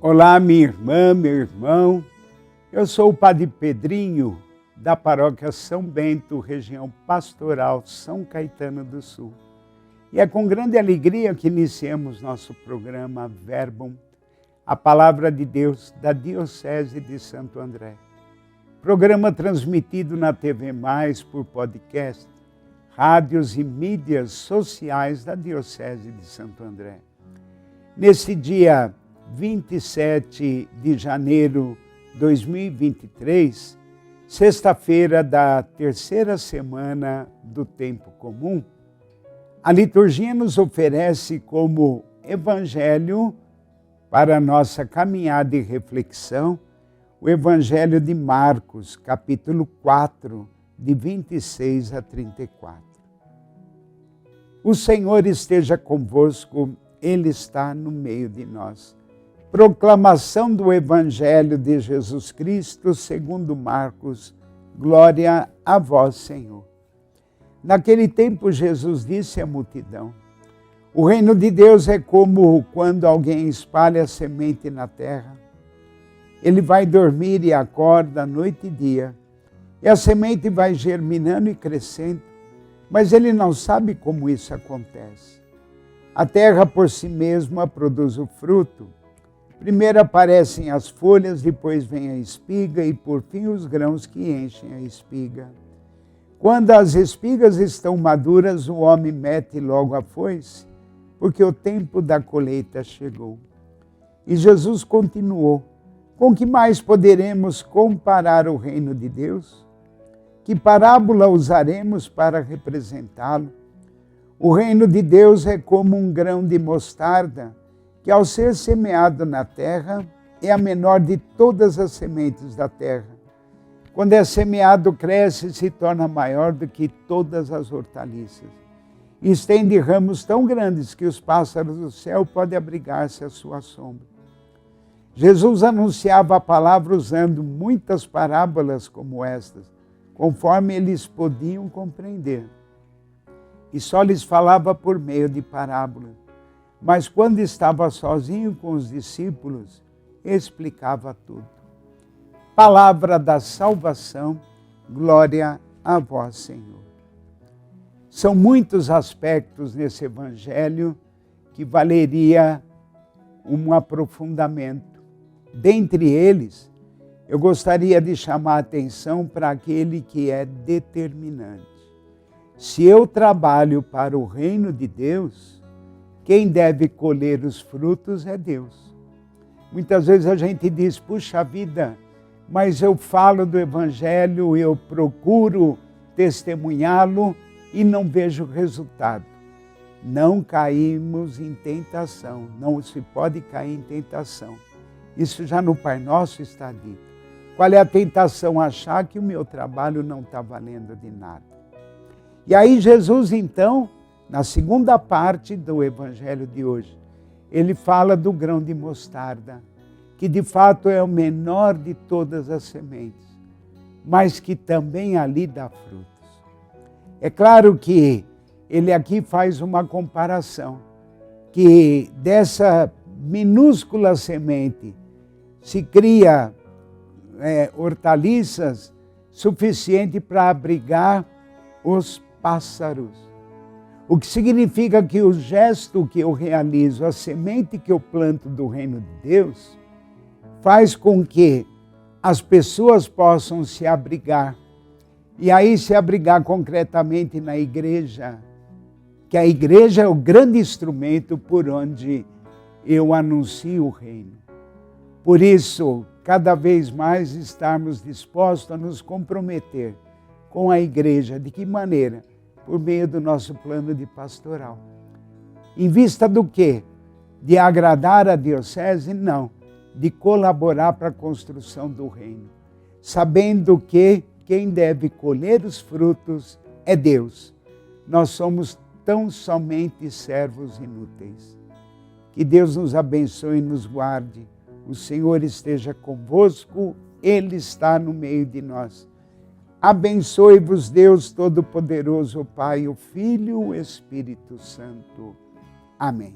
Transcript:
Olá, minha irmã, meu irmão. Eu sou o Padre Pedrinho, da Paróquia São Bento, região pastoral São Caetano do Sul. E é com grande alegria que iniciamos nosso programa Verbum, a Palavra de Deus da Diocese de Santo André. Programa transmitido na TV Mais por podcast, rádios e mídias sociais da Diocese de Santo André. Nesse dia 27 de janeiro de 2023, sexta-feira da terceira semana do tempo comum, a liturgia nos oferece como evangelho para a nossa caminhada e reflexão o Evangelho de Marcos, capítulo 4, de 26 a 34. O Senhor esteja convosco, Ele está no meio de nós. Proclamação do Evangelho de Jesus Cristo, segundo Marcos. Glória a vós, Senhor. Naquele tempo, Jesus disse à multidão: o reino de Deus é como quando alguém espalha semente na terra. Ele vai dormir e acorda noite e dia, e a semente vai germinando e crescendo, mas ele não sabe como isso acontece. A terra por si mesma produz o fruto. Primeiro aparecem as folhas, depois vem a espiga e por fim os grãos que enchem a espiga. Quando as espigas estão maduras, o homem mete logo a foice, porque o tempo da colheita chegou. E Jesus continuou: com que mais poderemos comparar o reino de Deus? Que parábola usaremos para representá-lo? O reino de Deus é como um grão de mostarda, que ao ser semeado na terra, é a menor de todas as sementes da terra. Quando é semeado, cresce e se torna maior do que todas as hortaliças. E estende ramos tão grandes que os pássaros do céu podem abrigar-se à sua sombra. Jesus anunciava a palavra usando muitas parábolas como estas, conforme eles podiam compreender. E só lhes falava por meio de parábolas. Mas quando estava sozinho com os discípulos, explicava tudo. Palavra da salvação, glória a vós, Senhor. São muitos aspectos nesse evangelho que valeria um aprofundamento. Dentre eles, eu gostaria de chamar a atenção para aquele que é determinante. Se eu trabalho para o reino de Deus, quem deve colher os frutos é Deus. Muitas vezes a gente diz: puxa vida, mas eu falo do Evangelho, eu procuro testemunhá-lo e não vejo resultado. Não caímos em tentação, não se pode cair em tentação. Isso já no Pai Nosso está dito. Qual é a tentação? Achar que o meu trabalho não está valendo de nada. E aí Jesus, então, na segunda parte do Evangelho de hoje, ele fala do grão de mostarda, que de fato é o menor de todas as sementes, mas que também ali dá frutos. É claro que ele aqui faz uma comparação, que dessa minúscula semente se cria hortaliças suficiente para abrigar os pássaros. O que significa que o gesto que eu realizo, a semente que eu planto do reino de Deus, faz com que as pessoas possam se abrigar. E aí se abrigar concretamente na igreja, que a igreja é o grande instrumento por onde eu anuncio o reino. Por isso, cada vez mais estarmos dispostos a nos comprometer com a igreja. De que maneira? Por meio do nosso plano de pastoral. Em vista do quê? De agradar a diocese? Não. De colaborar para a construção do reino. Sabendo que quem deve colher os frutos é Deus. Nós somos tão somente servos inúteis. Que Deus nos abençoe e nos guarde. O Senhor esteja convosco, Ele está no meio de nós. Abençoe-vos Deus Todo-Poderoso, o Pai, o Filho e o Espírito Santo. Amém.